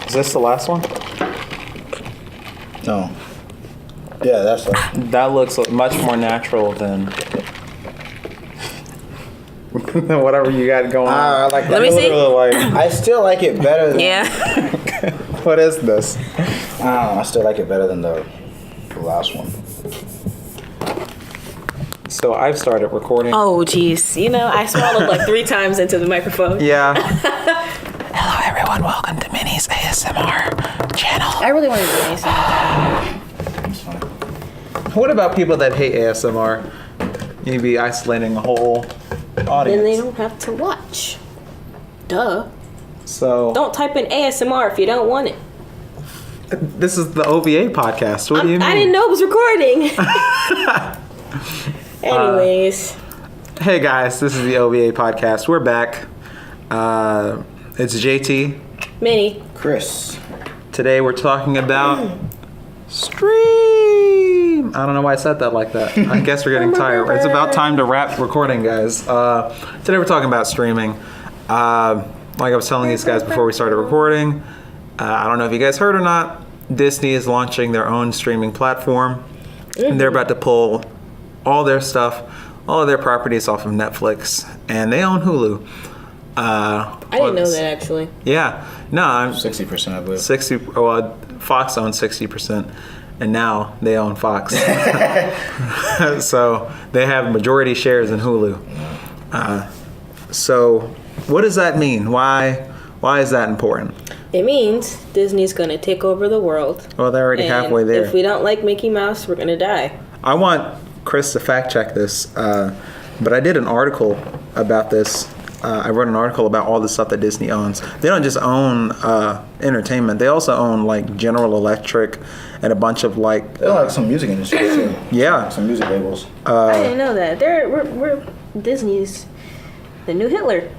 Is this the last one? No. Yeah, that's like... That looks much more natural than whatever you got going on. I like that. Let me see. Like, I still like it better than... Yeah. what is this? I still like it better than the last one. So I've started recording. Oh, jeez. You know, I swallowed like 3 times into the microphone. Yeah. Hello, everyone. Welcome to Minnie's ASMR channel. I really want to do ASMR. It's fine. What about people that hate ASMR? You'd be isolating a whole audience. Then they don't have to watch. Duh. So Don't type in ASMR if you don't want it. this is the OVA podcast. What do you mean? I didn't know it was recording. Anyways. Hey guys, this is the OVA podcast. We're back. It's JT. Minnie. Chris. Today we're talking about stream. I don't know why I said that like that. I guess we're getting tired. It's about time to wrap recording, guys. Today we're talking about streaming. Like I was telling these guys before we started recording, I don't know if you guys heard or not, Disney is launching their own streaming platform. And they're about to pull all their stuff, all of their properties off of Netflix, and they own Hulu. I didn't know that actually. Yeah, no, I'm 60%, I believe. 60. Well, Fox owns 60%, and now they own Fox. So they have majority shares in Hulu. So what does that mean? Why is that important? It means Disney's going to take over the world. Well, they're already halfway there. If we don't like Mickey Mouse, we're going to die. I want Chris to fact check this, but I did an article about this. I wrote an article about all the stuff that Disney owns. They don't just own entertainment; they also own like General Electric and a bunch of like. They like some music industry too. Yeah, Some music labels. I didn't know that. We're Disney's the new Hitler.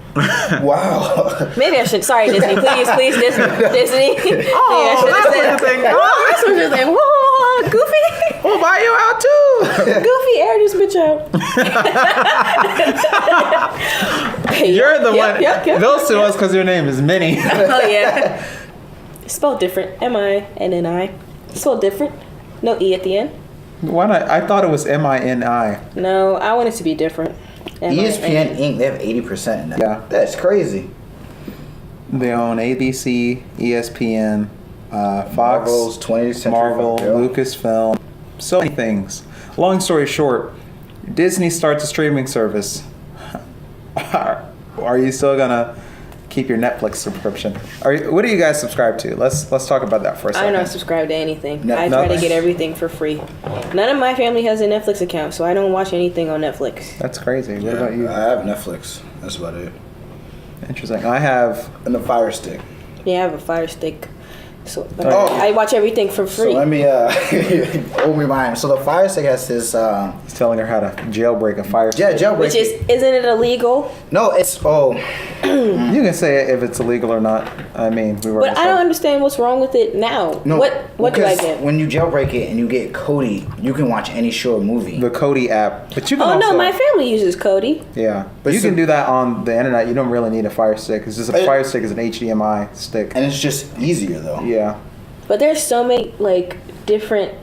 Wow. Maybe I should. Sorry, Disney. Please, Disney. Oh, that's what you're thinking. That's what you're thinking. Whoa, Goofy. We'll buy you out too. Goofy, air this bitch out. You're the one. Yep. Those two us because your name is Minnie. Oh yeah. Spelled different. M-I-N-N-I. Spelled different. No E at the end. Why not? I thought it was M-I-N-I. No, I want it to be different. ESPN Inc. They have 80% in that. Yeah. That's crazy. They own ABC, ESPN, Fox, Marvel's 20th Century Marvel, Fox, yeah. Lucasfilm, so many things. Long story short, Disney starts a streaming service. Are you still gonna keep your Netflix subscription? What do you guys subscribe to? Let's talk about that for a second. I don't subscribe to anything. No, I try to nothing. get everything for free. None of my family has a Netflix account, so I don't watch anything on Netflix. That's crazy. What about you? I have Netflix. That's about it. Interesting. I have. And the Fire Stick. Yeah, I have a Fire Stick. So Oh. I watch everything for free. So let me remind. So the Fire Stick has this. He's telling her how to jailbreak a fire Yeah, stick. jailbreak. Which isn't it illegal? No, it's You can say it if it's illegal or not. I mean, we were. But I don't understand what's wrong with it now. No. What do I because get? when you jailbreak it and you get Kodi, you can watch any show or movie. The Kodi app, but you can Oh also. no, my family uses Kodi. Yeah, But you so- can do that on the internet. You don't really need a Fire Stick. It's just a Fire Stick is an HDMI stick. And it's just easier though. Yeah, But there's so many like different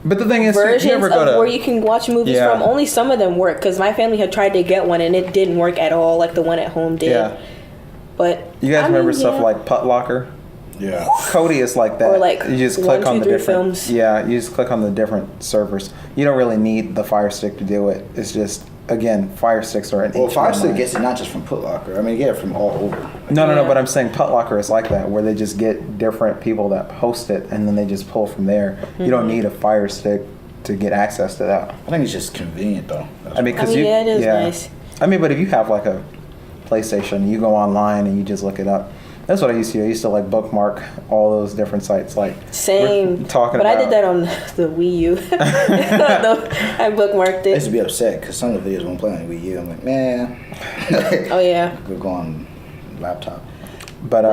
but the thing is, versions you ever go of to where you can watch movies Yeah. from. Only some of them work because my family had tried to get one and it didn't work at all, like the one at home did. Yeah. But You guys I mean, remember stuff yeah. like Put Locker? Yeah. Kodi is like that. Or like you just 1, click on 2, the 3 different films. Yeah, you just click on the different servers. You don't really need the Fire Stick to do it. It's just again, Fire Sticks are an Well, Fire HDMI. Stick gets it not just from Foot Locker. I mean, you get it from all over. No, Yeah. but I'm saying Put Locker is like that, where they just get different people that host it, and then they just pull from there. You don't need a Fire Stick to get access to that. I think it's just convenient though. That's I mean, because yeah, it is nice. I mean, but if you have like a PlayStation, you go online and you just look it up. That's what I used to do. I used to like bookmark all those different sites. Like Same. we're talking but about. I did that on the Wii U. I bookmarked I used it. to be upset because some of the videos won't play on the Wii U. I'm like, man. Oh yeah. We'll go on laptop. But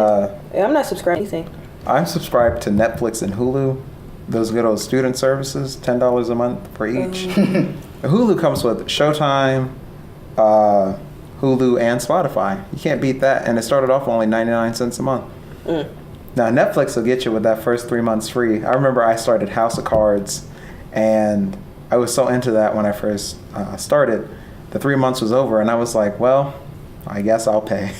Yeah, I'm not subscribed to anything. I'm subscribed to Netflix and Hulu. Those good old student services, $10 a month for each. Hulu comes with Showtime, Hulu and Spotify. You can't beat that. And it started off only 99 cents a month. Now, Netflix will get you with that first 3 months free. I remember I started House of Cards, and I was so into that when I first started. The 3 months was over, and I was like, well, I guess I'll pay.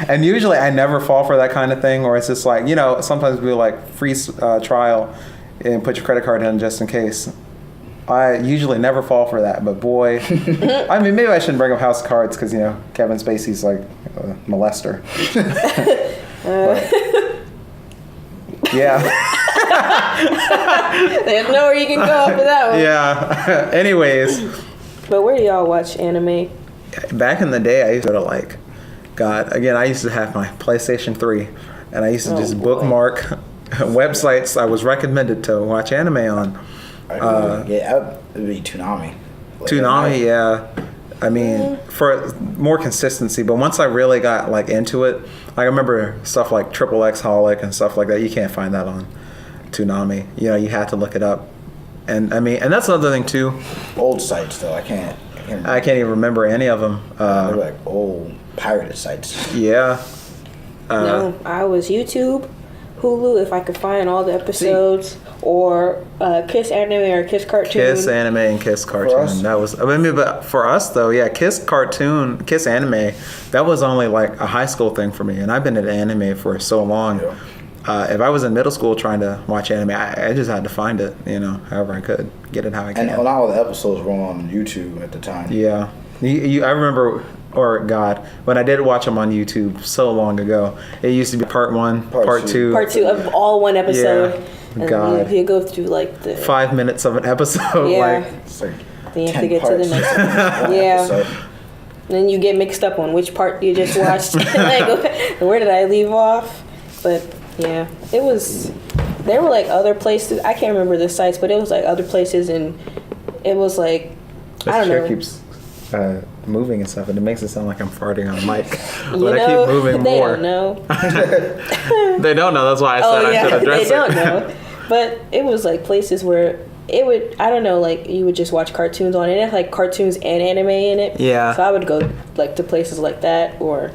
And usually I never fall for that kind of thing, or it's just like, you know, sometimes we'll like free trial and put your credit card in just in case. I usually never fall for that, but boy, I mean, maybe I shouldn't bring up House of Cards because, you know, Kevin Spacey's like a molester. Yeah. There's nowhere you can go after that one. Yeah. Anyways. But where do y'all watch anime? Back in the day, I used to go to like, God, again, I used to have my PlayStation 3, and I used to just bookmark websites I was recommended to watch anime on. It would be Toonami. Toonami, yeah. I mean, for more consistency, but once I really got like into it, like I remember stuff like Triple X Holic and stuff like that. You can't find that on Toonami. You know, you had to look it up. And I mean, and that's another thing too. Old sites though, I can't even remember any of them. they're like old pirated sites. Yeah. No, I was YouTube, Hulu, if I could find all the episodes, or Kiss Anime or Kiss Cartoon. Kiss Anime and Kiss Cartoon. That was, I mean, but for us though, yeah, Kiss Cartoon, Kiss Anime, that was only like a high school thing for me, and I've been at anime for so long. Yeah. If I was in middle school trying to watch anime, I just had to find it, you know, however I could, get it how I can. And a lot of the episodes were on YouTube at the time. Yeah. I remember, or God, when I did watch them on YouTube so long ago, it used to be part 1, part 2. Part 2 of all one episode. Yeah. And God. you go through like the 5 minutes of an episode. Yeah. Like, It's like then you have 10 to get to the parts. next one. Yeah. So, Then you get mixed up on which part you just watched. Like, where did I leave off? But yeah, it was. There were like other places. I can't remember the sites, but it was like other places, and it was like I don't chair know. keeps moving and stuff, and it makes it sound like I'm farting on the mic. You But I know, keep moving they more. don't know. They don't know. That's why I said Oh I should yeah, address they it. don't know. But it was like places where it would. I don't know. Like you would just watch cartoons on it. It had like cartoons and anime in it. Yeah. So I would go like to places like that, or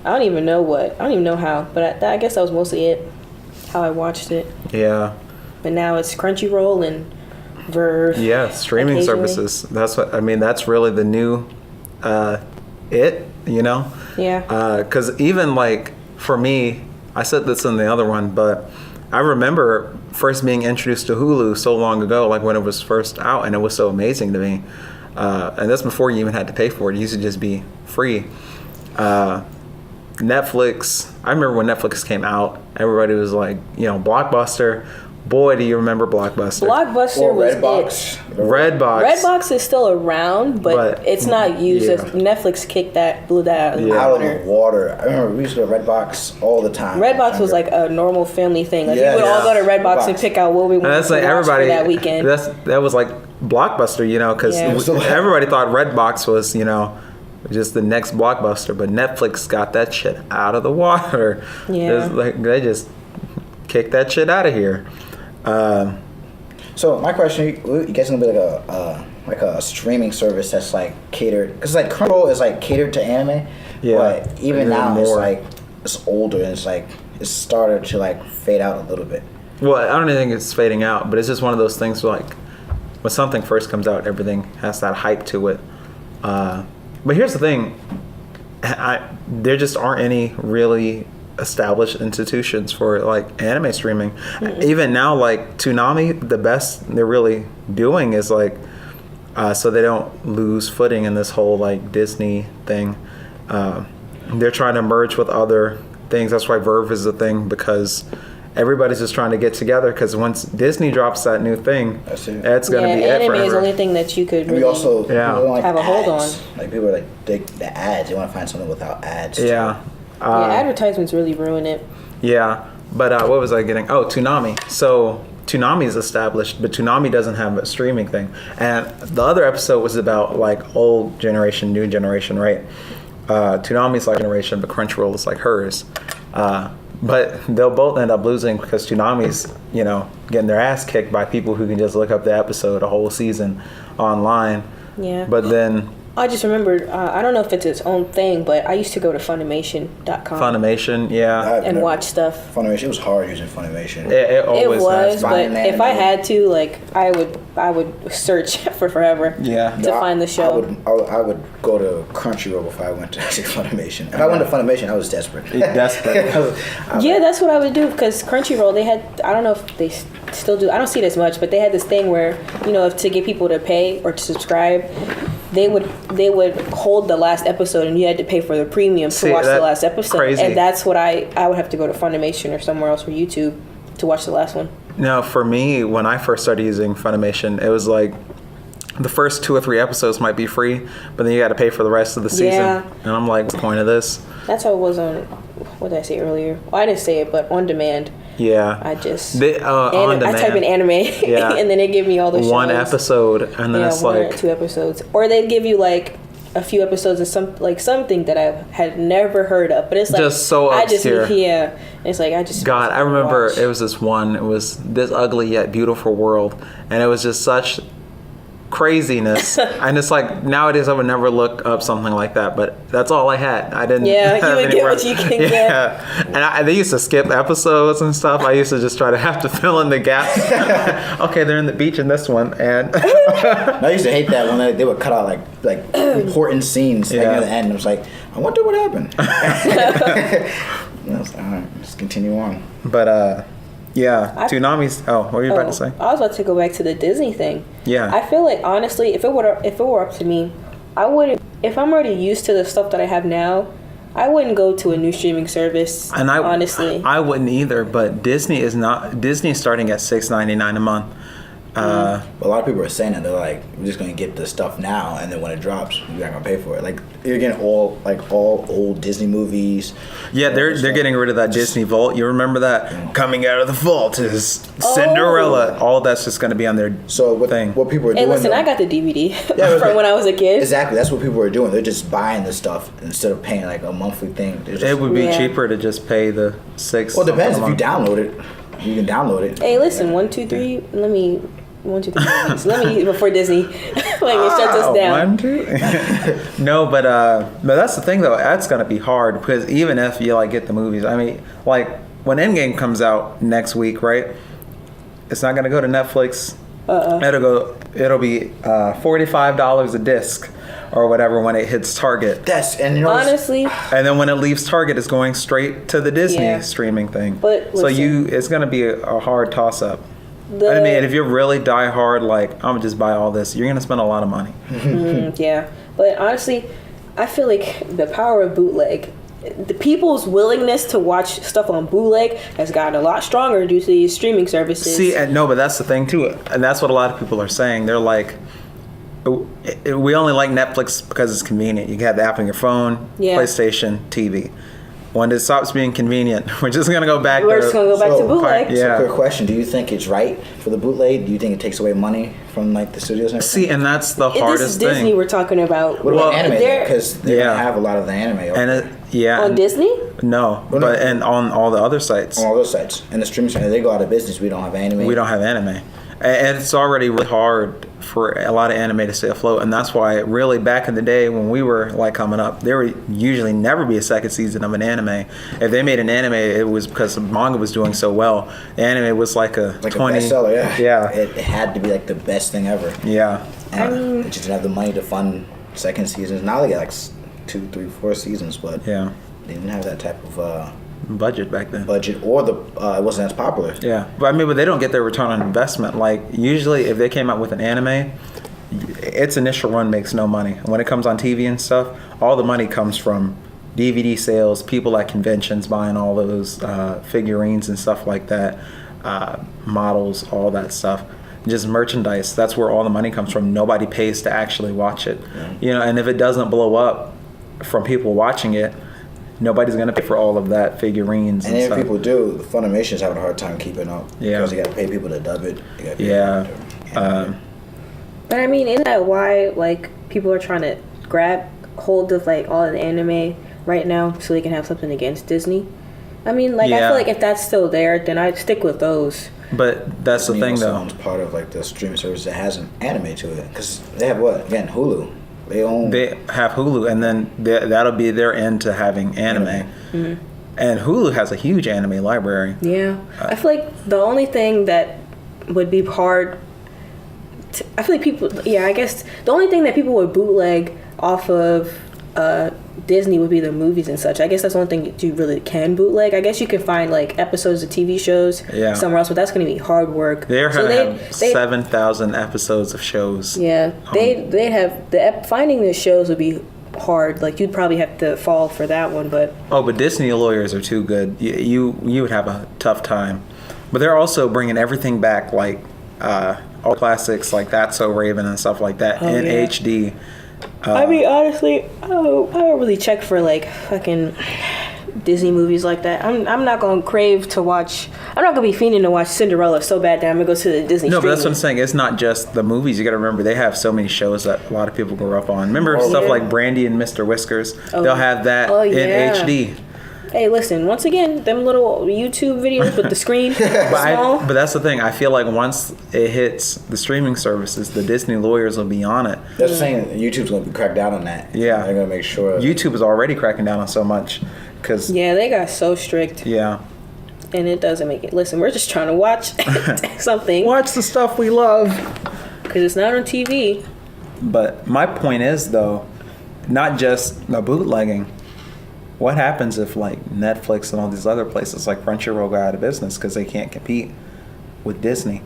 I don't even know how. But I guess that was mostly it. How I watched it. Yeah. But now it's Crunchyroll and Verve. Yeah, streaming occasionally. services. That's what I mean. That's really the new, you know. Yeah. Because even like for me, I said this in the other one, but I remember first being introduced to Hulu so long ago, like when it was first out, and it was so amazing to me. And that's before you even had to pay for it. It used to just be free. Netflix. I remember when Netflix came out, everybody was like, you know, Blockbuster. Boy, do you remember Blockbuster? Blockbuster or was Redbox. it. Redbox. Redbox is still around, but it's not used. yeah. As Netflix blew that out of the Yeah. Out of water. the water. I remember we used to go to Redbox all the time. Redbox was like a normal family thing. Like Yeah, we would all yeah. go to Redbox and Redbox. pick out what we And wanted that's to like watch everybody. for that weekend. That was like Blockbuster, you know, because Yeah. everybody thought Redbox was, you know, just the next Blockbuster, but Netflix got that shit out of the water. Yeah. It's like they just kicked that shit out of here. So my question, you guys gonna be like a streaming service that's like catered, because like Crunchyroll is like catered to anime. Yeah. But even Even now it's more. like it's older and it's started to like fade out a little bit. Well, I don't even think it's fading out, but it's just one of those things where, like when something first comes out, everything has that hype to it. But here's the thing, there just aren't any really established institutions for like anime streaming. Even now, like Toonami, the best they're really doing is like so they don't lose footing in this whole like Disney thing. They're trying to merge with other things. That's why Verve is a thing, because everybody's just trying to get together, because once Disney drops that new thing, That's it. it's going to be it anime forever. is the only thing that you could And really. we also Yeah. people don't like have a hold ads. Like people are like the ads. They want to find something without ads. Yeah. advertisements really ruin it. Yeah, but what was I getting? Oh, Toonami. So Toonami is established, but Toonami doesn't have a streaming thing. And the other episode was about like old generation, new generation, right? Toonami's like generation, but Crunchyroll is like hers. But they'll both end up losing because Toonami's, you know, getting their ass kicked by people who can just look up the episode a whole season online. Yeah. But then I just remembered, I don't know if it's its own thing, but I used to go to Funimation.com. Funimation, yeah. And watch stuff. Funimation, it was hard using Funimation. It always It was, has. but if I had to, like, I would search for forever to find the show. I would go to Crunchyroll before I went to Funimation. If I went to Funimation, I was desperate. Desperate. Yeah, that's what I would do, because Crunchyroll, they had, I don't know if they still do, I don't see it as much, but they had this thing where, you know, to get people to pay or to subscribe, they would hold the last episode and you had to pay for the premium to watch the last episode. Crazy. And that's what I would have to go to Funimation or somewhere else, or YouTube, to watch the last one. No, for me, when I first started using Funimation, it was like the first 2 or 3 episodes might be free, but then you got to pay for the rest of the season. Yeah. And I'm like, what's the point of this? That's how it was on, what did I say earlier? Well, I didn't say it, but on demand. Yeah. I just on demand. I type in anime, and then they give me all the shows. One episode, and then it's 1 like or 2 episodes, or they'd give you like a few episodes of something that I had never heard of, but it's like just so obscure. It's like I just God. I remember it was this one. It was This Ugly Yet Beautiful World, and it was just such craziness. And it's like nowadays I would never look up something like that, but that's all I had. I didn't. Yeah, have you would get anywhere. what you can get. Yeah, and they used to skip episodes and stuff. I used to just try to have to fill in the gaps. Okay, they're in the beach in this one, and I used to hate that when they would cut out like important scenes like near the end. It was like, I wonder what happened. And I was like, all right, let's continue on. But yeah, Toonami's. Oh, what were you about to say? I was about to go back to the Disney thing. Yeah. I feel like honestly, if it were up to me, I wouldn't. If I'm already used to the stuff that I have now, I wouldn't go to a new streaming service. And honestly, I wouldn't either. But Disney is starting at $6.99 a month. A lot of people are saying that they're like, we're just gonna get the stuff now, and then when it drops, we're not gonna pay for it. Like you're getting all old Disney movies. Yeah, they're getting rid of that Disney Vault. You remember that? Yeah. Coming out of the vault is Cinderella. All that's just going to be on their thing. What people are hey, doing. listen, I got the DVD from when I was a kid. Exactly, that's what people are doing. They're just buying the stuff instead of paying like a monthly thing. It would be cheaper to just pay the $6. Well, it depends if you download it. You can download it. Hey, listen, 1, 2, 3. Let me 1, 2, 3. Let me before Disney shuts us down. 1, 2. No, but that's the thing though. That's gonna be hard because even if you like get the movies, I mean, like when Endgame comes out next week, right? It's not gonna go to Netflix. It'll be $45 a disc or whatever when it hits Target. Honestly. And then when it leaves Target, it's going straight to the Disney streaming thing. But listen, it's gonna be a hard toss up. I mean, if you're really die hard, like I'm gonna just buy all this, you're gonna spend a lot of money. Yeah, but honestly, I feel like the power of bootleg, the people's willingness to watch stuff on bootleg has gotten a lot stronger due to these streaming services. See, but that's the thing too, and that's what a lot of people are saying. They're like, we only like Netflix because it's convenient. You can have the app on your phone, PlayStation, TV. When it stops being convenient, we're just gonna go back. We're just gonna go back to bootleg. Yeah. So, quick question: do you think it's right for the bootleg? Do you think it takes away money from like the studios? And everything? See, and that's the hardest thing. This is Disney we're talking about. What about anime? Because they have a lot of the anime. On Disney? No, but and on all the other sites. On all those sites, and the streaming sites, they go out of business. We don't have anime. We don't have anime. And it's already really hard for a lot of anime to stay afloat, and that's why really back in the day when we were like coming up, there would usually never be a second season of an anime. If they made an anime, it was because the manga was doing so well. The anime was like a 20 a bestseller. Yeah. It had to be like the best thing ever. Yeah. And they just didn't have the money to fund second seasons. Now they get like 2, 3, 4 seasons, but they didn't have that type of budget back then. Or it wasn't as popular. Yeah, but they don't get their return on investment. Like usually, if they came out with an anime, its initial run makes no money. When it comes on TV and stuff, all the money comes from DVD sales, people at conventions buying all those figurines and stuff like that, models, all that stuff. Just merchandise. That's where all the money comes from. Nobody pays to actually watch it. Yeah. And if it doesn't blow up from people watching it, nobody's going to pay for all of that figurines and if stuff. people do, Funimation's having a hard time keeping up. Yeah. Because you got to pay people to dub it. But I mean, isn't that why like people are trying to grab hold of like all of the anime right now so they can have something against Disney? I mean, like I feel like if that's still there, then I'd stick with those. But that's the thing, though. It's part of like the streaming service that has an anime to it, because they have what again? Hulu. They have Hulu, and then that'll be their end to having anime. Mm-hmm. And Hulu has a huge anime library. Yeah. I feel like the only thing that would be hard... I feel like people... Yeah, I guess the only thing that people would bootleg off of Disney would be the movies and such. I guess that's the only thing that you really can bootleg. I guess you can find like episodes of TV shows somewhere else, but that's going to be hard work. They're going to have 7,000 episodes of shows. Yeah. They'd have... Finding the shows would be hard. Like, you'd probably have to fall for that one, but... Oh, but Disney lawyers are too good. You would have a tough time. But they're also bringing everything back, like all classics, like That's So Raven and stuff like that in HD. I mean, honestly, I don't really check for like fucking Disney movies like that. I'm not gonna crave to watch. I'm not gonna be fiending to watch Cinderella so bad that I'm gonna go to the Disney. No, but that's streaming. what I'm saying. It's not just the movies. You got to remember they have so many shows that a lot of people grew up on. Remember stuff like Brandy and Mr. Whiskers. They'll have that in HD. Hey, listen, once again, them little YouTube videos with the screen small. But that's the thing. I feel like once it hits the streaming services, the Disney lawyers will be on it. That's the saying. YouTube's going to be cracked down on that. Yeah. They're going to make sure. YouTube is already cracking down on so much. Yeah, they got so strict. Yeah. And it doesn't make it. Listen, we're just trying to watch something. Watch the stuff we love. Because it's not on TV. But my point is, though, not just the bootlegging. What happens if, like, Netflix and all these other places like Crunchyroll go out of business because they can't compete with Disney?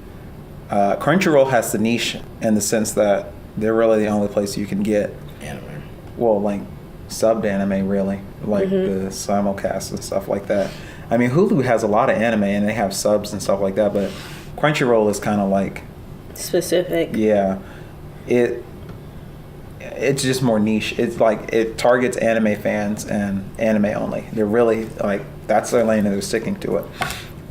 Crunchyroll has the niche in the sense that they're really the only place you can get anime. Well, like, subbed anime, really. Like the simulcasts and stuff like that. I mean, Hulu has a lot of anime and they have subs and stuff like that, but Crunchyroll is kind of like... specific. Yeah. It's just more niche. It's like it targets anime fans and anime only. They're really like that's their lane and they're sticking to it.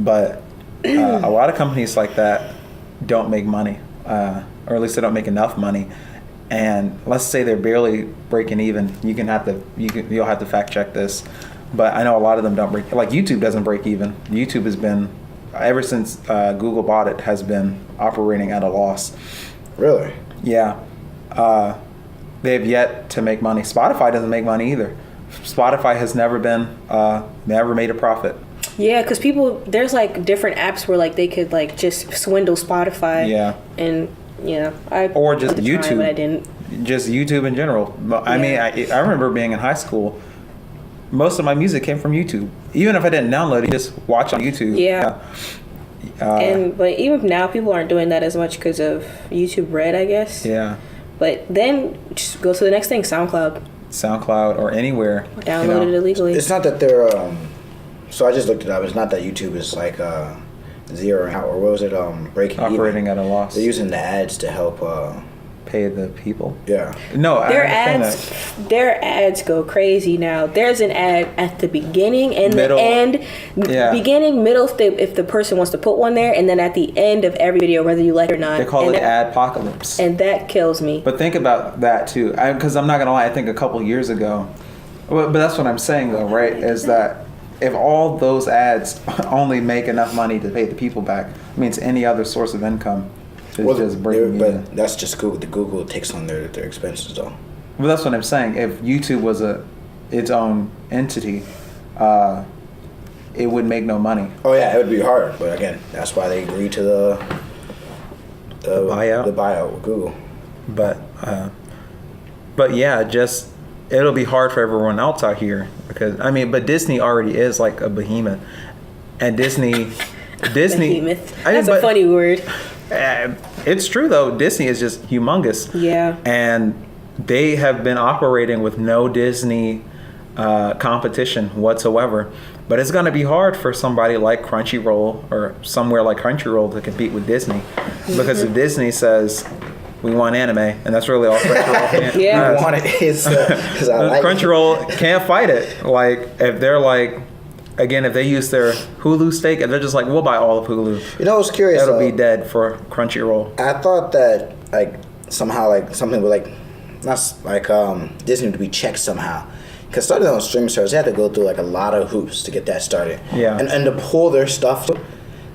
But a lot of companies like that don't make money, or at least they don't make enough money. And let's say they're barely breaking even. You'll have to fact check this, but I know a lot of them don't break. Like YouTube doesn't break even. YouTube has been ever since Google bought it has been operating at a loss. Really? Yeah. They have yet to make money. Spotify doesn't make money either. Spotify has never made a profit. Yeah, because there's like different apps where like they could like just swindle Spotify. Yeah. And or just YouTube. Try, but I didn't. Just YouTube in general. I mean, I remember being in high school. Most of my music came from YouTube. Even if I didn't download it, just watch on YouTube. Yeah. But even now, people aren't doing that as much because of YouTube Red, I guess. Yeah. But then just go to the next thing, SoundCloud or anywhere. Download it illegally. It's not that they're. So I just looked it up. It's not that YouTube is like zeroing out, or what was it? Breaking operating even. at a loss. They're using the ads to help. Pay the people. Yeah. No, their ads go crazy now. There's an ad at the beginning and middle, the end. Yeah. Beginning, middle, if the person wants to put one there, and then at the end of every video, whether you like it or not. They call it adpocalypse. And that kills me. But think about that too. Because I'm not going to lie, I think a couple years ago, but that's what I'm saying though, right? Is that if all those ads only make enough money to pay the people back, it means any other source of income is just breaking even. But that's just Google. The Google takes on their expenses though. Well, that's what I'm saying. If YouTube was its own entity, it would make no money. Oh yeah, it would be hard. But again, that's why they agreed to the buyout. The buyout with Google. But yeah, just it'll be hard for everyone else out here because but Disney already is like a behemoth, and Disney. Behemoth. That's a funny word. It's true though. Disney is just humongous. Yeah. And they have been operating with no Disney competition whatsoever. But it's going to be hard for somebody like Crunchyroll or somewhere like Crunchyroll to compete with Disney. Because if Disney says, we want anime, and that's really all Crunchyroll can. Yeah. We want it because I like Crunchyroll can't fight it. Like, if they're like, again, if they use their Hulu stake, and they're just like, we'll buy all of Hulu. You know, I was curious. That'll be dead for Crunchyroll. I thought that like somehow like something with like not like Disney to be checked somehow. Because starting on streaming service, they had to go through like a lot of hoops to get that started. Yeah. And to pull their stuff,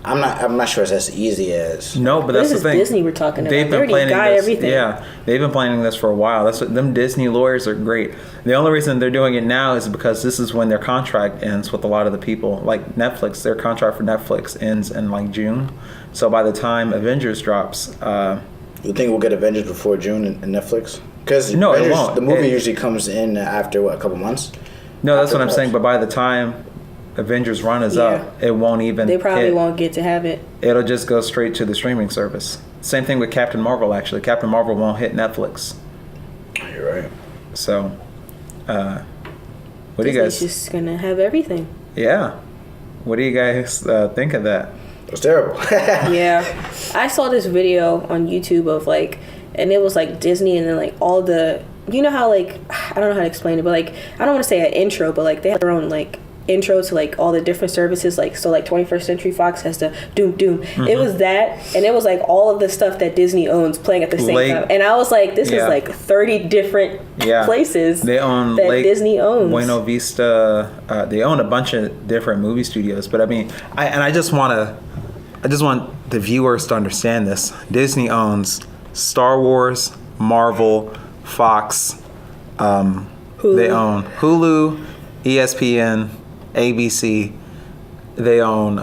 I'm not sure it's as easy as. No, but that's this the is thing. Disney we're talking about. They've They been already planning got this. everything. Yeah, they've been planning this for a while. That's what, them Disney lawyers are great. The only reason they're doing it now is because this is when their contract ends with a lot of the people. Like Netflix, their contract for Netflix ends in like June. So by the time Avengers drops, You think we'll get Avengers before June in Netflix? Because No, it won't. The movie usually comes in after what, a couple months? no, that's After what I'm March. saying. But by the time Avengers run is Yeah. up, it won't even. They probably hit. won't get to have it. It'll just go straight to the streaming service. Same thing with Captain Marvel. Actually, Captain Marvel won't hit Netflix. You're right. So, what do you Disney's guys? just gonna have everything. Yeah. What do you guys think of that? It was terrible. Yeah, I saw this video on YouTube of like, and it was like Disney, and then like all the, you know how like, I don't know how to explain it, but like I don't want to say an intro, but like they have their own like intro to like all the different services, like so like 21st Century Fox has the doom. Mm-hmm. It was that, and it was like all of the stuff that Disney owns playing at the same time, and I was like, this is like 30 different places They own that Lake Disney owns. Buena Vista. They own a bunch of different movie studios. But I mean, I just want the viewers to understand this. Disney owns Star Wars, Marvel, Fox. Hulu. They own Hulu, ESPN, ABC. They own,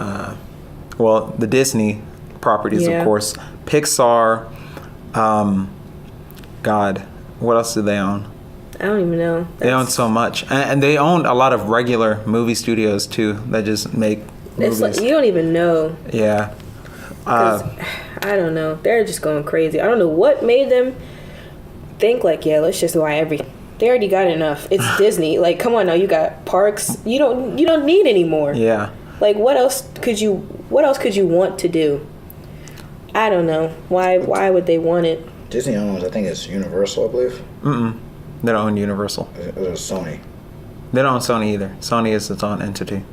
the Disney properties, Yeah. of course. Pixar. God, what else do they own? I don't even know. They own so much. And they own a lot of regular movie studios, too, that just make It's movies. like you don't even know. Yeah. 'Cause, I don't know. They're just going crazy. I don't know what made them think like, yeah, let's just buy everything. They already got enough. It's Disney. Like, come on now, you got parks. You don't need any more. Yeah. Like, what else could you want to do? I don't know. Why would they want it? Disney owns, I think it's Universal, I believe. They don't own Universal. It was Sony. They don't own Sony either. Sony is its own entity.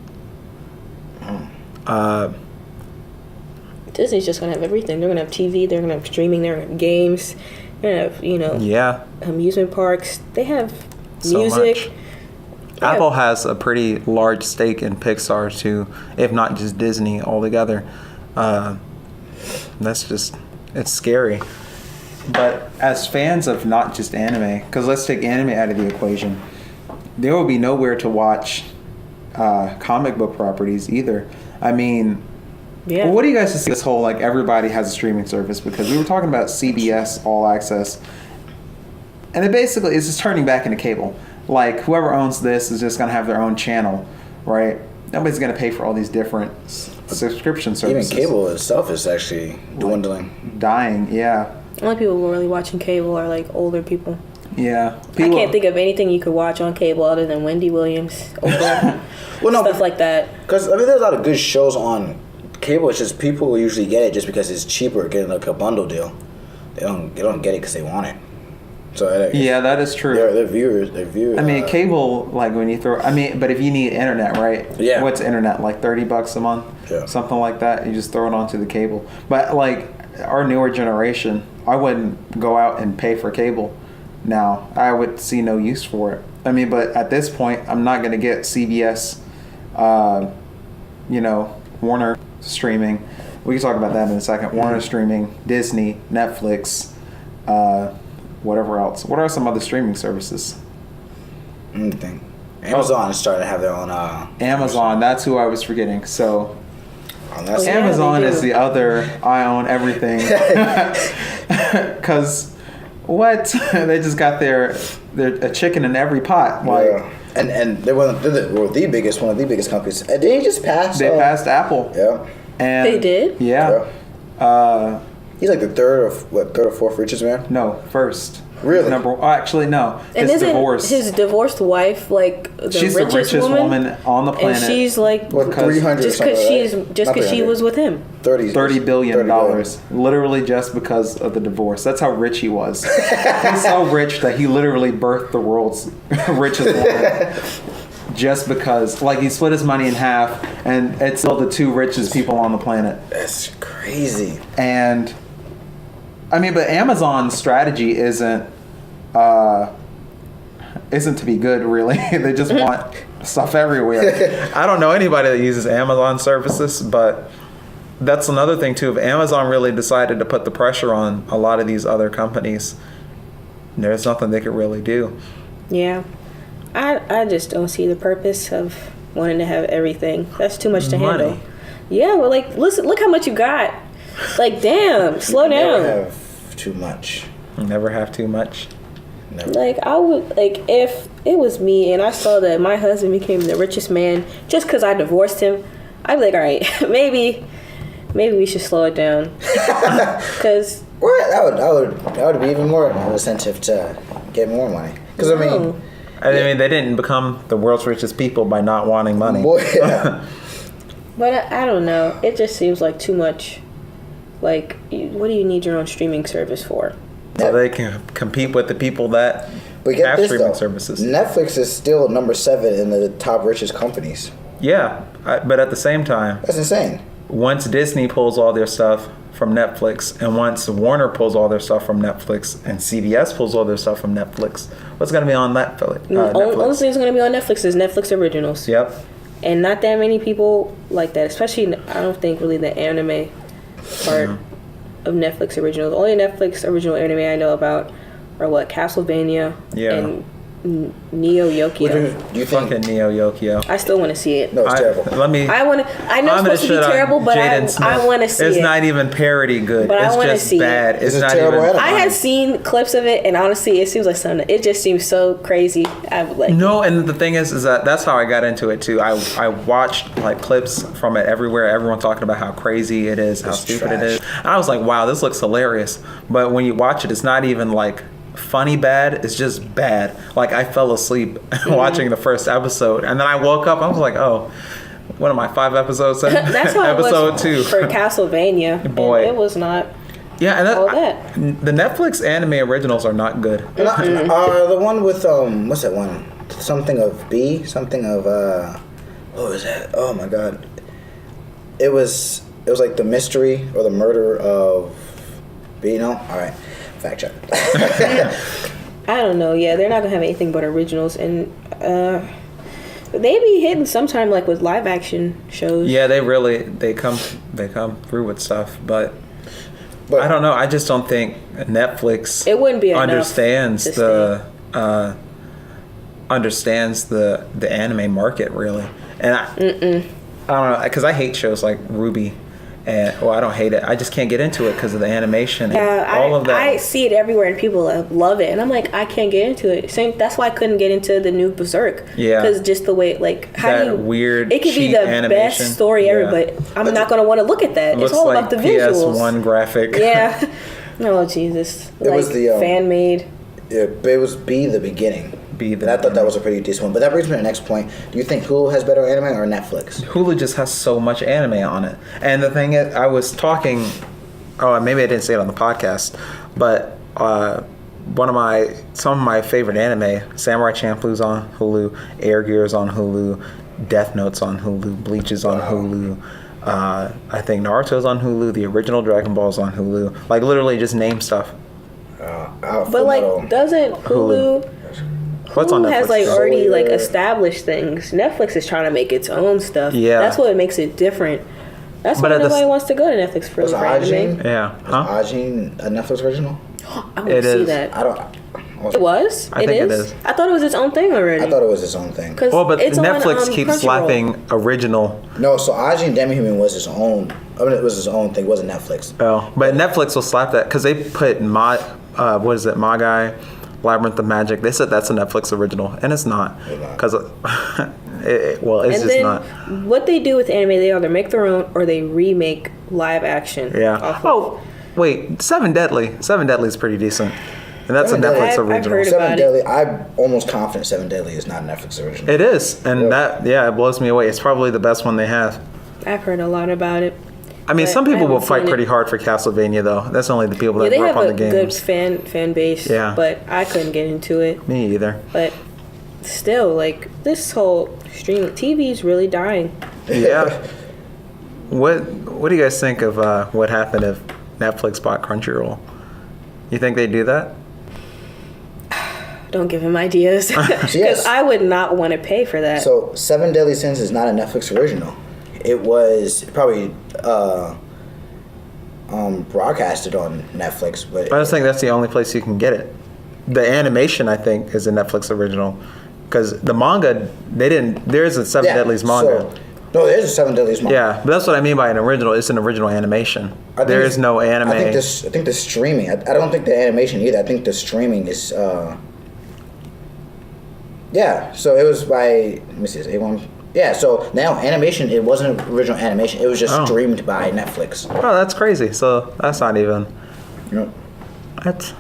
Disney's just gonna have everything. They're gonna have TV. They're gonna have streaming. They're gonna have games. They're gonna have Yeah. amusement parks. They have So music. much. Apple has a pretty large stake in Pixar too, if not just Disney altogether. It's scary. But as fans of not just anime, because let's take anime out of the equation, there will be nowhere to watch comic book properties either. I mean, Yeah. well, what do you guys see this whole like everybody has a streaming service? Because we were talking about CBS All Access, and it basically is just turning back into cable. Like whoever owns this is just going to have their own channel, right? Nobody's going to pay for all these different subscription Even services. cable itself is actually dwindling. Dying, yeah, Only people who are really watching cable are like older people. yeah. I can't think of anything you could watch on cable other than Wendy Williams, Oprah, Well, no, stuff like that. because I mean, there's a lot of good shows on cable. It's just people usually get it just because it's cheaper, getting like a bundle deal. They don't get it because they want it. So Yeah, that is true. Their viewers. I mean, cable, like when you but if you need internet, right? Yeah. What's internet, like $30 a month? Yeah. Something like that. You just throw it onto the cable. But like our newer generation, I wouldn't go out and pay for cable now. I would see no use for it. I mean, but at this point, I'm not going to get CBS, Warner streaming. We can talk about that in a second. Warner streaming, Disney, Netflix, whatever else. What are some other streaming services? Anything. Amazon is starting to have their own. Amazon, that's who I was forgetting. So That's Yeah, Amazon they do. is the other I own everything. Because what? They just got their a chicken in every pot. Like yeah. And they're one of the biggest companies. They just passed. they passed Apple. Yeah. And They did? Yeah. He's like the third or fourth richest man. No, first. Really? Actually, no. And His isn't divorce. his divorced wife like She's the richest woman on the planet. And she's like What, Because- 300 just or something, because right? just Not because she 300. was with him. $30 billion. 30 billion. Literally just because of the divorce. That's how rich he was. He's so rich that he literally birthed the world's richest woman. Just because, like, he split his money in half, and it's still the two richest people on the planet. That's crazy. And I mean, but Amazon's strategy isn't to be good, really. They just want stuff everywhere. I don't know anybody that uses Amazon services, but that's another thing too. If Amazon really decided to put the pressure on a lot of these other companies, there's nothing they could really do. Yeah. I just don't see the purpose of wanting to have everything. That's too much to handle. Yeah, well, like, listen, look how much you got. Like, damn, slow down. Never have too much. Never have too much. Never. Like, I would, like, if it was me and I saw that my husband became the richest man just because I divorced him, I'd be like, all right, maybe we should slow it down. Because that would be even more of an incentive to get more money. Because I mean, they didn't become the world's richest people by not wanting money. Boy, yeah. But I don't know. It just seems like too much. Like, what do you need your own streaming service for? So they can compete with the people that have streaming services. Netflix is still number 7 in the top richest companies. Yeah, but at the same time, that's insane. Once Disney pulls all their stuff from Netflix, and once Warner pulls all their stuff from Netflix, and CBS pulls all their stuff from Netflix, what's going to be on Netflix? Only thing that's going to be on Netflix is Netflix originals. Yep. And not that many people like that, especially, I don't think really the anime part of Netflix originals. The only Netflix original anime I know about are Castlevania and Neo Yokio. Do you think Neo Yokio? I still want to see it. No, it's terrible. I know it's supposed to be terrible, but I want to see it. It's not even parody good. But it's I want to just see bad. it. It's not terrible even. I had seen clips of it, and honestly, it seems like something. It just seems so crazy. I would like. No, and the thing is that's how I got into it too. I watched like clips from it everywhere. Everyone talking about how crazy it is, how stupid it is. And I was like, wow, this looks hilarious. But when you watch it, it's not even like funny bad. It's just bad. Like, I fell asleep watching the first episode, and then I woke up. I was like, oh, what am I, 5 episodes in? That's how episode it was 2 for Castlevania. Boy, it was not. Yeah, and all that. The Netflix anime originals are not good. The one with what's that one? Something of B. Something of what was that? Oh my god! It was like the mystery or the murder of B. No, all right. Fact check. I don't know. Yeah, they're not gonna have anything but originals, and they be hitting sometime like with live action shows. Yeah, they come through with stuff, but I don't know. I just don't think Netflix understands the anime market really, and I don't know, because I hate shows like Ruby. And I don't hate it. I just can't get into it because of the animation and all of that. I see it everywhere, and people love it, and I'm like, I can't get into it. That's why I couldn't get into the new Berserk. Yeah, because just the way, like, weird. It could be the animation. best story ever, but I'm not gonna want to look at that. It's all like about the visuals. PS1 graphic. Yeah. Oh Jesus! It was the fan made. Yeah, it was B the beginning. And I thought that was a pretty decent one. But that brings me to the next point. Do you think Hulu has better anime or Netflix? Hulu just has so much anime on it. And the thing is, I was talking, maybe I didn't say it on the podcast, but some of my favorite anime, Samurai Champloo's on Hulu, Air Gear's on Hulu, Death Note's on Hulu, Bleach is on Hulu. I think Naruto's on Hulu, the original Dragon Ball's on Hulu. Like, literally just name stuff. But like, doesn't Hulu What's on Netflix? Has like already like established things. Netflix is trying to make its own stuff. Yeah, that's what makes it different. That's why nobody wants to go to Netflix for anime. Yeah, Ajin a Netflix original? I want to see that. It was. I think it is. I thought it was its own thing already. I thought it was its own thing. Well, but Netflix keeps slapping original. No, so Ajin Demi-Human was its own. I mean, it was its own thing. It wasn't Netflix. Oh, but Netflix will slap that because they put what is it, Magai, Labyrinth of Magic. They said that's a Netflix original, and it's not. Because it's just not. What they do with anime, they either make their own or they remake live action. Yeah. Wait, Seven Deadly. Seven Deadly is pretty decent. And that's a Netflix original. Seven Deadly, I'm almost confident Seven Deadly is not a Netflix original. It is. And it blows me away. It's probably the best one they have. I've heard a lot about it. I mean, some people will fight pretty hard for Castlevania, though. That's only the people that grew up on the games. They have a good fan base, but I couldn't get into it. Me either. But still, like, this whole streaming TV is really dying. Yeah. What do you guys think of what happened if Netflix bought Crunchyroll? You think they'd do that? Don't give him ideas. Because I would not want to pay for that. So, Seven Deadly Sins is not a Netflix original. It was probably broadcasted on Netflix, but I just think that's the only place you can get it. The animation, I think, is a Netflix original. Because the manga, there's a Seven Deadlies manga. No, there's a Seven Deadlies manga. Yeah, but that's what I mean by an original. It's an original animation. There is no anime. I think the streaming. I don't think the animation either. I think the streaming is. Yeah, so it was by. Let me see, A1. Yeah, so now animation. It wasn't original animation. It was just streamed by Netflix. Oh, that's crazy. So that's not even. Yep. That's.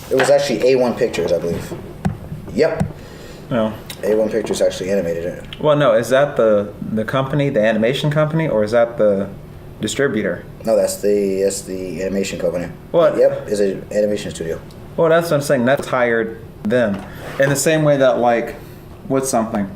It was actually A1 Pictures, I believe. Yep. No. A1 Pictures actually animated it. Well, no, is that the company, the animation company, or is that the distributor? No, that's the animation company. What? Yep, it's an animation studio. Well, that's what I'm saying. That's hired them. In the same way that, like, what's something?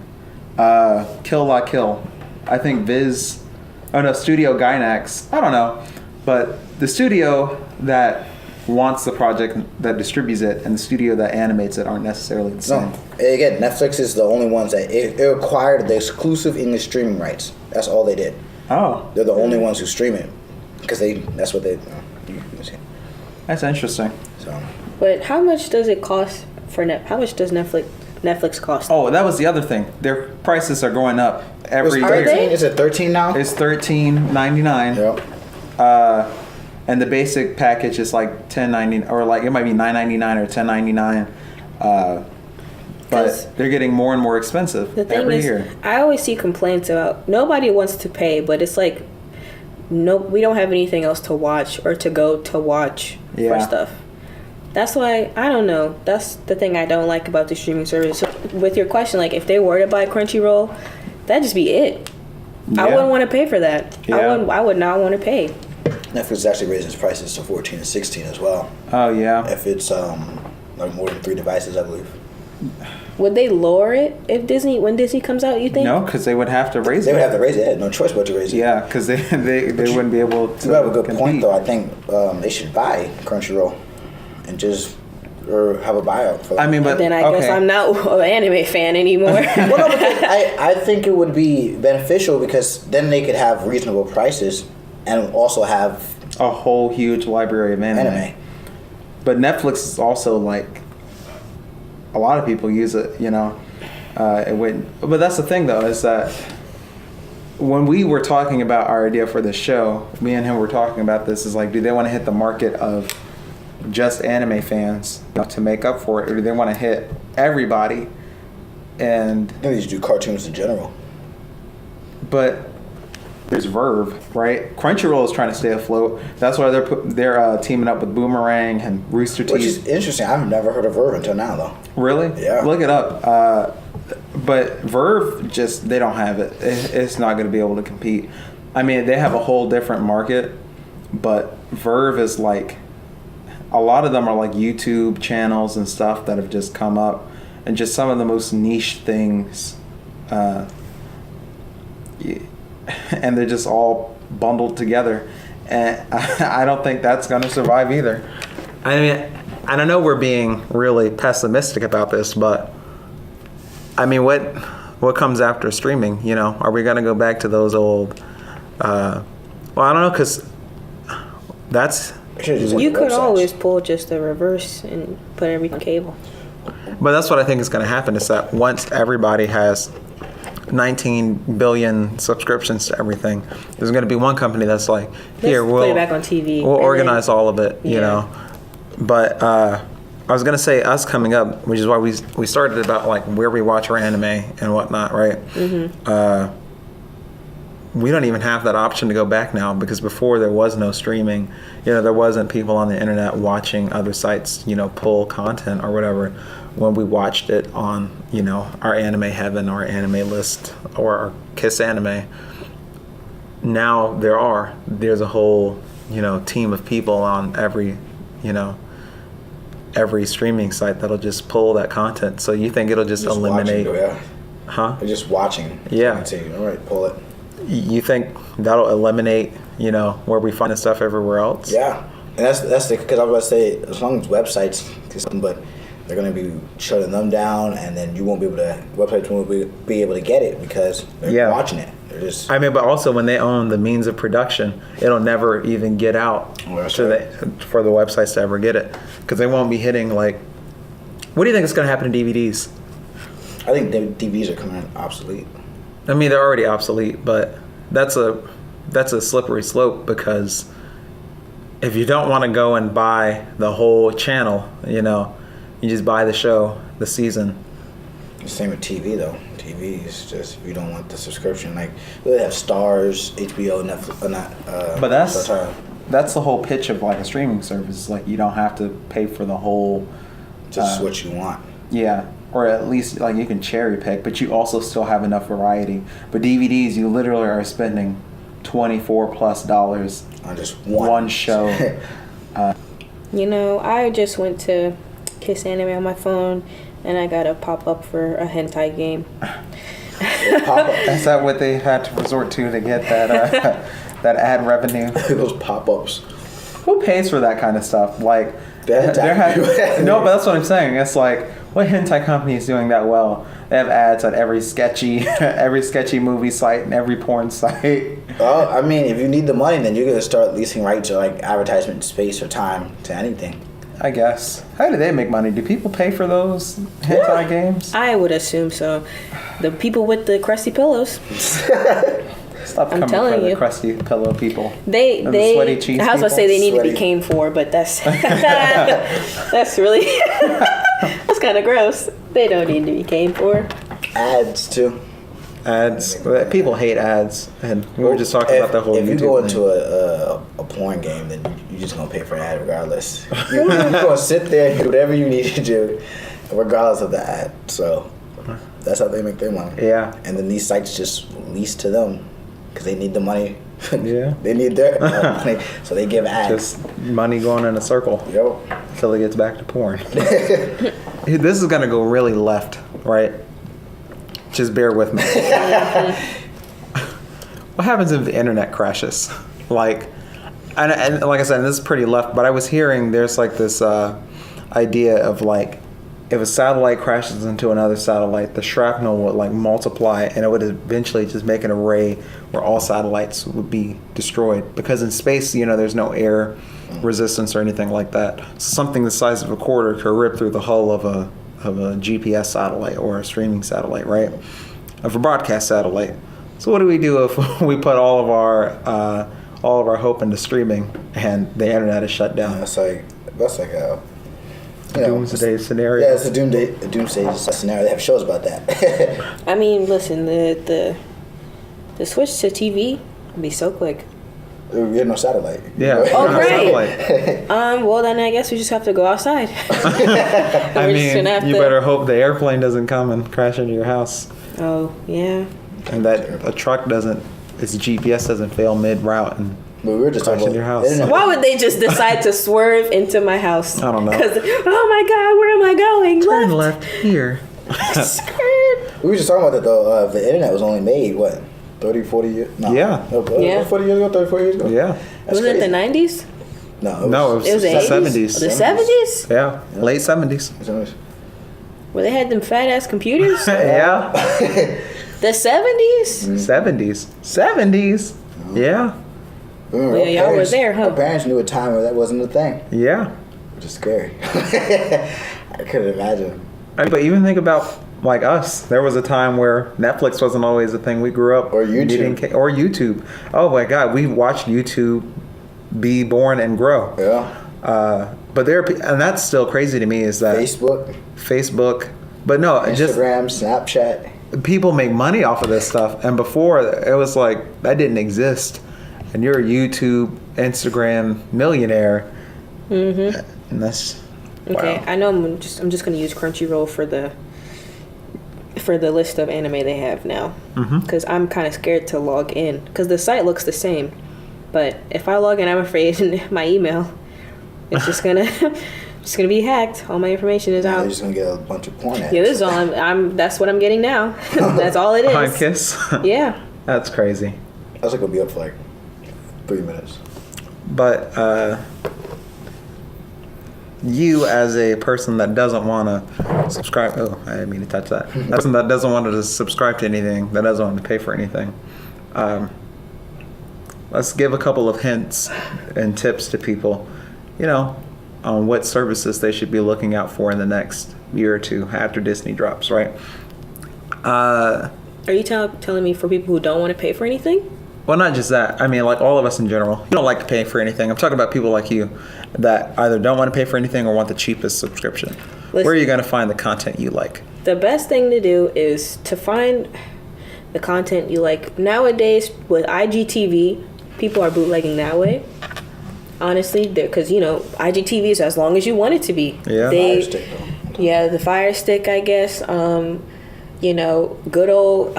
Kill La Kill. I think Studio Gainax. I don't know. But the studio that wants the project that distributes it and the studio that animates it aren't necessarily the same. No. Again, Netflix is the only ones that it acquired the exclusive English streaming rights. That's all they did. Oh. They're the only ones who stream it because that's what they. You can see. That's interesting. So. But how much does it cost for How much does Netflix cost? Oh, that was the other thing. Their prices are going up every Are year. they? Is it 13 now? It's $13.99. Yep. And the basic package is like $10.99, or like it might be $9.99 or $10.99. But they're getting more and more expensive The thing every is, year. I always see complaints about nobody wants to pay, but it's like we don't have anything else to watch or to go to watch for stuff. That's why I don't know. That's the thing I don't like about the streaming service. So with your question, like if they were to buy Crunchyroll, that'd just be it. Yeah. I wouldn't want to pay for that. Yeah. I would not want to pay. Netflix is actually raising its prices to 14 and 16 as well. Oh yeah. If it's like more than 3 devices, I believe. Would they lower it when Disney comes out? You think? No, because they would have to raise it. They would have to raise it. They had no choice but to raise it. Yeah, because they wouldn't be able to. You have a good compete. point, though. I think they should buy Crunchyroll and or have a buyout for that. I mean, but then I guess I'm not an anime fan anymore. Well, no, because I think it would be beneficial because then they could have reasonable prices and also have a whole huge library of anime. But Netflix is also like a lot of people use it. It wouldn't. But that's the thing, though, is that when we were talking about our idea for this show, me and him were talking about this. Is like, do they want to hit the market of just anime fans to make up for it, or do they want to hit everybody? And I think they should do cartoons in general. But there's Verve, right? Crunchyroll is trying to stay afloat. That's why they're teaming up with Boomerang and Rooster Teeth. Which is interesting. I've never heard of Verve until now, though. Really? Yeah. Look it up. But Verve they don't have it. It's not going to be able to compete. I mean, they have a whole different market, but Verve is like, a lot of them are like YouTube channels and stuff that have just come up, and just some of the most niche things. And they're just all bundled together, and I don't think that's going to survive either. I mean, I don't know, we're being really pessimistic about this, but I mean, what comes after streaming? Are we going to go back to those old? Well, I don't know, because that's. You could always pull just the reverse and put everything on cable. But that's what I think is going to happen, is that once everybody has 19 billion subscriptions to everything, there's going to be one company that's like, here, we'll put it back on TV. We'll organize all of it, But I was going to say us coming up, which is why we started about like where we watch our anime and whatnot, right? Mm-hmm. We don't even have that option to go back now, because before there was no streaming. There wasn't people on the internet watching other sites, pull content or whatever. When we watched it on, our Anime Heaven or Anime List or our Kiss Anime, now there's a whole, team of people on every streaming site that'll just pull that content. So you think it'll just eliminate? Watching, Huh? They're just watching. Yeah. All right, pull it. You think that'll eliminate, where we find the stuff everywhere else? Yeah, and that's because I was about to say, as long as websites, but they're going to be shutting them down, and then you won't be able to, websites won't be able to get it because they're watching it. They're just. I mean, but also when they own the means of production, it'll never even get out for the websites to ever get it, because they won't be hitting like. What do you think is going to happen to DVDs? I think the DVDs are coming obsolete. I mean, they're already obsolete, but that's a slippery slope, because if you don't want to go and buy the whole channel, you just buy the show, the season. The same with TV though. TV is just, if you don't want the subscription, like they have Stars, HBO, Netflix, but that's the whole pitch of like a streaming service. Like you don't have to pay for the whole. Just what you want. Yeah, or at least like you can cherry pick, but you also still have enough variety. But DVDs, you literally are spending $24+ on just one show. I just went to Kiss Anime on my phone, and I got a pop-up for a hentai game. Is that what they had to resort to get that that ad revenue? Those pop-ups. Who pays for that kind of stuff? Like, no, but that's what I'm saying. It's like, what hentai company is doing that well? They have ads at every sketchy movie site and every porn site. Well, I mean, if you need the money, then you're gonna start leasing rights or like advertisement space or time to anything. I guess. How do they make money? Do people pay for those hentai games? I would assume so. The people with the crusty pillows. Stop coming for the crusty pillow people. They the sweaty cheese I was about to say they need to be came for, but that's that's really that's kind of gross. They don't need to be came for. Ads too. Ads. People hate ads, and we were just talking about the whole. If YouTube you go thing. into a porn game, then you're just gonna pay for an ad regardless. You're gonna sit there and do whatever you need to do, regardless of the ad. So that's how they make their money. Yeah. And then these sites just lease to them because they need the money. Yeah. They need their money, so they give ads. Just money going in a circle. Yo. Until it gets back to porn. This is gonna go really left, right? Just bear with me. What happens if the internet crashes? Like, and like I said, this is pretty left, but I was hearing there's like this idea of like, if a satellite crashes into another satellite, the shrapnel would like multiply, and it would eventually just make an array where all satellites would be destroyed. Because in space, there's no air resistance or anything like that. Something the size of a quarter could rip through the hull of a GPS satellite or a streaming satellite, right? Of a broadcast satellite. So what do we do if we put all of our hope into streaming and the internet is shut down? That's like a doomsday scenario. Yeah, it's a doomsday scenario. They have shows about that. I mean, listen, the switch to TV would be so quick. We have no satellite. Yeah. Oh, no great. satellite. Well, then I guess we just have to go outside. I mean, you better hope the airplane doesn't come and crash into your house. Oh, yeah. And that a truck its GPS doesn't fail mid-route and But we were just crash talking into your about house. Why would they just decide to swerve into my house? I don't know. Because, oh my God, where am I going? Turn left here. We were just talking about that though. The internet was only made, what, 30, 40 years? No. Yeah. No, 40 years ago, 30, 40 years ago? Yeah. That's Was it the crazy. 90s? No, It was the the 70s. The 70s? Yeah. Late 70s. Where they had them fat ass computers? Yeah. The 70s? 70s. 70s. Yeah. Well, Yeah, y'all were there, huh? Our parents knew a time where that wasn't a thing, Yeah. which is scary. I couldn't imagine. But even think about like us. There was a time where Netflix wasn't always a thing. We grew up Or YouTube. needing or YouTube. Oh my God, we watched YouTube be born and grow. Yeah. But and that's still crazy to me is that Facebook. But no, Instagram, Snapchat. People make money off of this stuff, and before it was like that didn't exist, and you're a YouTube, Instagram millionaire. Mm-hmm. And that's Okay, wow. I know I'm just going to use Crunchyroll for the list of anime they have now. Because I'm kind of scared to log in. Because the site looks the same. But if I log in, I'm afraid my email is just going to... It's gonna be hacked. All my information is out. You're just gonna get a bunch of porn ads. Yeah, this is all that's what I'm getting now. That's all it is. On Kiss? Yeah. That's crazy. That's like gonna be up for like 3 minutes. But you as a person that doesn't want to subscribe, I didn't mean to touch that. Person that doesn't want to subscribe to anything, that doesn't want to pay for anything, let's give a couple of hints and tips to people, on what services they should be looking out for in the next year or two after Disney drops, right? Are you telling me for people who don't want to pay for anything? Well, not just that. I mean, like all of us in general. You don't like to pay for anything. I'm talking about people like you that either don't want to pay for anything or want the cheapest subscription. Listen, where are you going to find the content you like? The best thing to do is to find the content you like. Nowadays, with IGTV, people are bootlegging that way. Honestly, because, IGTV is as long as you want it to be. Yeah. Fire Stick, though. Yeah, the Fire Stick, I guess. Good old...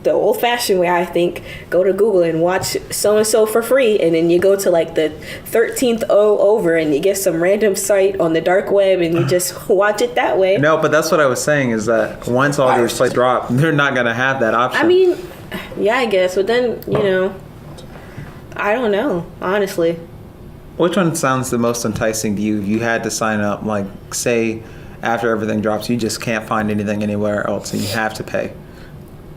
the old-fashioned way, I think, go to Google and watch so-and-so for free, and then you go to like the 13th over and you get some random site on the dark web and you just watch it that way. No, but that's what I was saying is that once all these plays drop, they're not going to have that option. I mean, yeah, I guess, but then, I don't know, honestly. Which one sounds the most enticing to you? If you had to sign up, like, say, after everything drops, you just can't find anything anywhere else and you have to pay.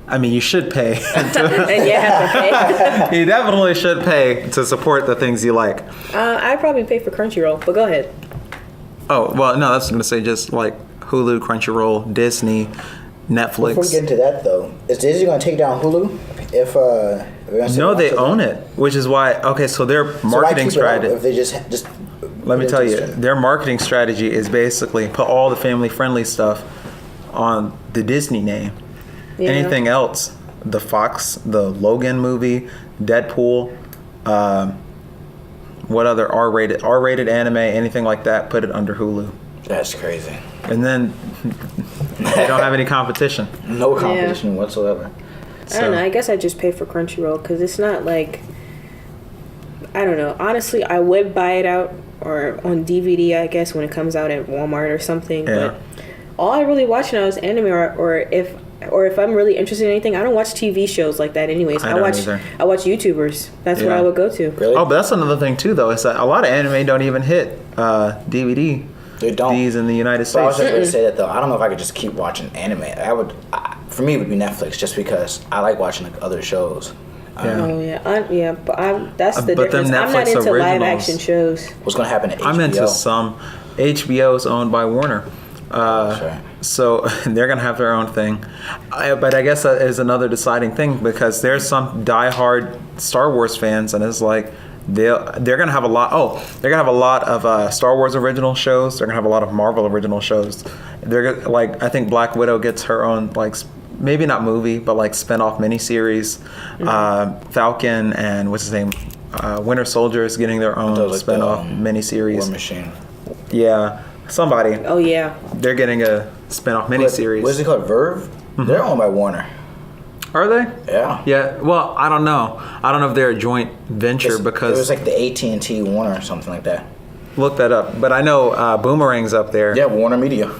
I mean, you should pay. And you have to pay. You definitely should pay to support the things you like. I'd probably pay for Crunchyroll, but go ahead. Oh, well, no, that's going to say just like Hulu, Crunchyroll, Disney, Netflix. Before we get into that, though, is Disney going to take down Hulu? No, they own it, which is why. Okay, so their marketing strategy. If they just let me tell you, their marketing strategy is basically put all the family-friendly stuff on the Disney name. Yeah. Anything else, the Fox, the Logan movie, Deadpool, what other R-rated anime, anything like that, put it under Hulu. That's crazy. And then they don't have any competition. No competition whatsoever. I don't know. I guess I just pay for Crunchyroll because it's not like, I don't know. Honestly, I would buy it out or on DVD, I guess, when it comes out at Walmart or something. Yeah. But all I really watch now is anime or if I'm really interested in anything, I don't watch TV shows like that anyways. I watch YouTubers. That's what I would go to. Really? Oh, but that's another thing too, though. Is that a lot of anime don't even hit DVD. They don't. These in the United States. But I was just going to say that, though. I don't know if I could just keep watching anime. For me, it would be Netflix, just because I like watching like other shows. But that's the difference. I'm not into live action shows. What's going to happen at HBO? I'm into some. HBO's owned by Warner. Sure. So they're going to have their own thing. But I guess that is another deciding thing because there's some diehard Star Wars fans and it's like they're going to have a lot. They're going to have a lot of Star Wars original shows. They're going to have a lot of Marvel original shows. They're like, I think Black Widow gets her own, like, maybe not movie, but like spin-off miniseries. Mm-hmm. Falcon and what's his name? Winter Soldier is getting their own spin-off miniseries. War Machine. Yeah. Somebody. Oh, yeah. They're getting a spin-off miniseries. What is it called? Verve? Mm-hmm. They're owned by Warner. Are they? Yeah. Yeah. Well, I don't know. I don't know if they're a joint venture because... It was like the AT&T Warner or something like that. Look that up. But I know Boomerang's up there. Yeah, Warner Media.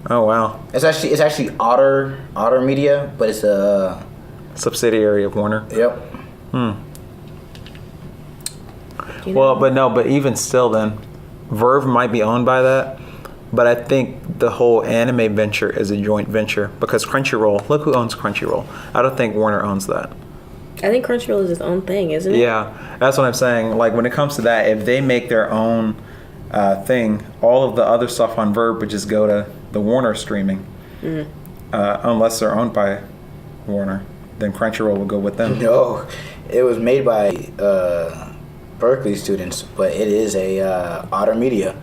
Oh, wow. It's actually Otter Media, but it's a... subsidiary of Warner. Yep. But even still then, Verve might be owned by that. But I think the whole anime venture is a joint venture because Crunchyroll, look who owns Crunchyroll. I don't think Warner owns that. I think Crunchyroll is its own thing, isn't it? Yeah, that's what I'm saying. Like when it comes to that, if they make their own thing, all of the other stuff on Verve would just go to the Warner streaming. Mm-hmm. Unless they're owned by Warner, then Crunchyroll will go with them. No, it was made by Berkeley students, but it is a Otter Media.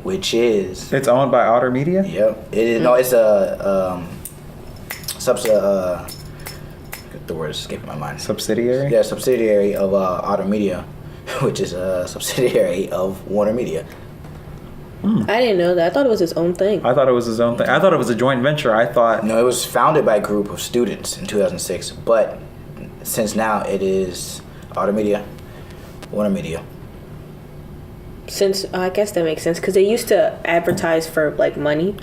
Which is... It's owned by Otter Media? Yep. It is. No, it's a... the word is escaping my mind. Subsidiary? Yeah, subsidiary of Otter Media, which is a subsidiary of Warner Media. I didn't know that. I thought it was his own thing. I thought it was his own thing. I thought it was a joint venture. I thought... No, it was founded by a group of students in 2006, but since now it is Otter Media, Warner Media. Since I guess that makes sense because they used to advertise for like money.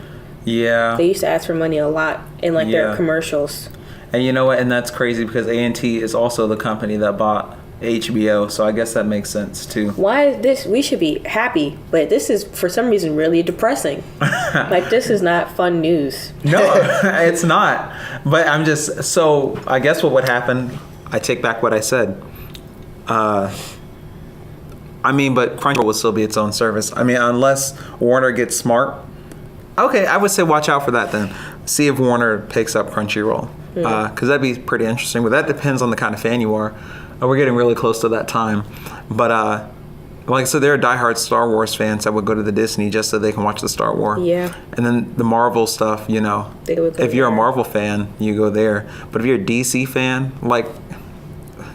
Yeah. They used to ask for money a lot in like their commercials. And you know what? And that's crazy because A&T is also the company that bought HBO, so I guess that makes sense too. Why is this? We should be happy, but this is for some reason really depressing. Like this is not fun news. No, it's not. But I'm just so I guess what would happen. I take back what I said. But Crunchyroll will still be its own service. I mean, unless Warner gets smart. Okay, I would say watch out for that then. See if Warner picks up Crunchyroll. Because that'd be pretty interesting. But that depends on the kind of fan you are. We're getting really close to that time. But like I said, there are diehard Star Wars fans that would go to the Disney just so they can watch the Star Wars. Yeah. And then the Marvel stuff, you know. They would go if you're there. a Marvel fan, you go there. But if you're a DC fan, like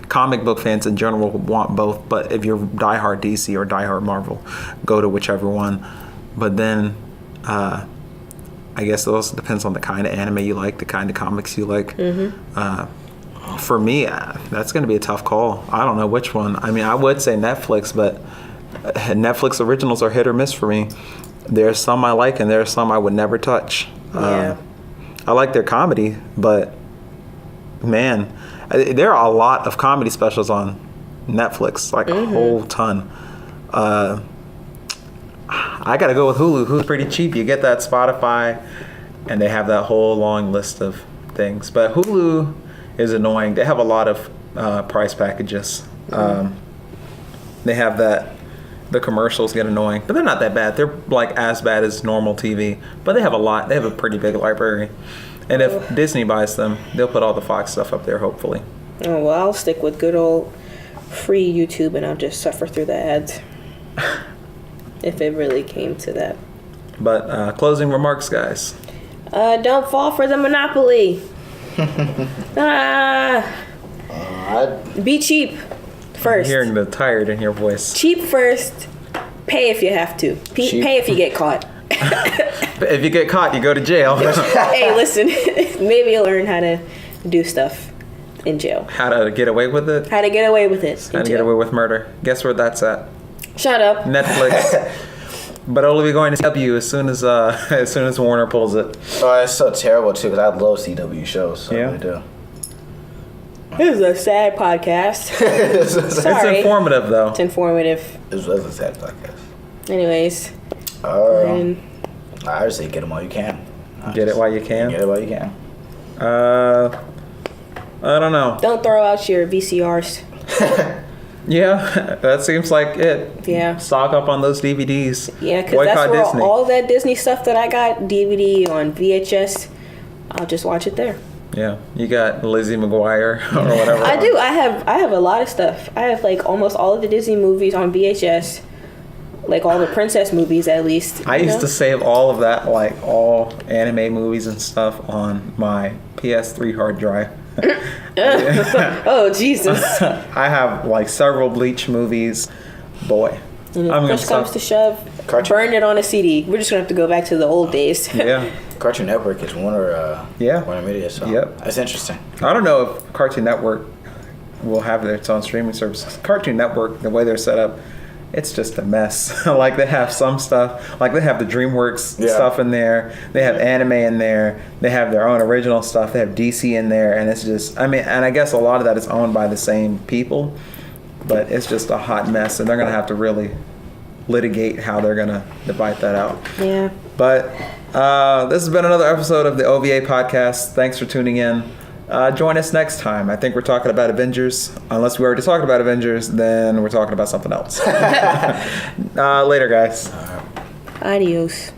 comic book fans in general want both. But if you're diehard DC or diehard Marvel, go to whichever one. But then I guess it also depends on the kind of anime you like, the kind of comics you like. For me, that's going to be a tough call. I don't know which one. I mean, I would say Netflix, but Netflix originals are hit or miss for me. There's some I like, and there's some I would never touch. Yeah. I like their comedy, but man, there are a lot of comedy specials on Netflix, like a whole ton. I got to go with Hulu. Hulu's pretty cheap. You get that Spotify, and they have that whole long list of things. But Hulu is annoying. They have a lot of price packages. They have that. The commercials get annoying, but they're not that bad. They're like as bad as normal TV, but they have a lot. They have a pretty big library. And if Disney buys them, they'll put all the Fox stuff up there, hopefully. Oh, well, I'll stick with good old free YouTube and I'll just suffer through the ads. If it really came to that. But closing remarks, guys. Don't fall for the monopoly. Be cheap first. I'm hearing the tired in your voice. Cheap first. Pay if you have to. Pay if you get caught. If you get caught, you go to jail. Hey, listen. Maybe you'll learn how to do stuff in jail. How to get away with it? How to get away with it. How to get away with murder. Guess where that's at? Shut up. Netflix. But only be going to CW as soon as Warner pulls it. Oh, it's so terrible too because I love CW shows. So Yeah. I really do. This is a sad podcast. Sorry. It's informative though. It's informative. It was a sad podcast. Anyways. I would say get them while you can. Get it while you can. Get it while you can. I don't know. Don't throw out your VCRs. Yeah, that seems like it. Yeah. Stock up on those DVDs. Yeah, because that's where Disney. all that Disney stuff that I got, DVD on VHS, I'll just watch it there. Yeah, you got Lizzie McGuire or whatever. I do. I have a lot of stuff. I have like almost all of the Disney movies on VHS, like all the princess movies at least. I used to save all of that, like all anime movies and stuff, on my PS3 hard drive. Oh Jesus! I have like several Bleach movies. Boy, When push comes to shove, burn it on a CD. We're just gonna have to go back to the old days. Yeah. Cartoon Network is Warner Media, so that's interesting. I don't know if Cartoon Network will have its own streaming services. Cartoon Network, the way they're set up, it's just a mess. Like they have some stuff, like they have the DreamWorks stuff in there. They have anime in there. They have their own original stuff. They have DC in there, and it's just, I mean, and I guess a lot of that is owned by the same people, but it's just a hot mess, and they're gonna have to really litigate how they're gonna divide that out. Yeah. But this has been another episode of the OVA Podcast. Thanks for tuning in. Join us next time. I think we're talking about Avengers. Unless we already talked about Avengers, then we're talking about something else. Later, guys. Adios.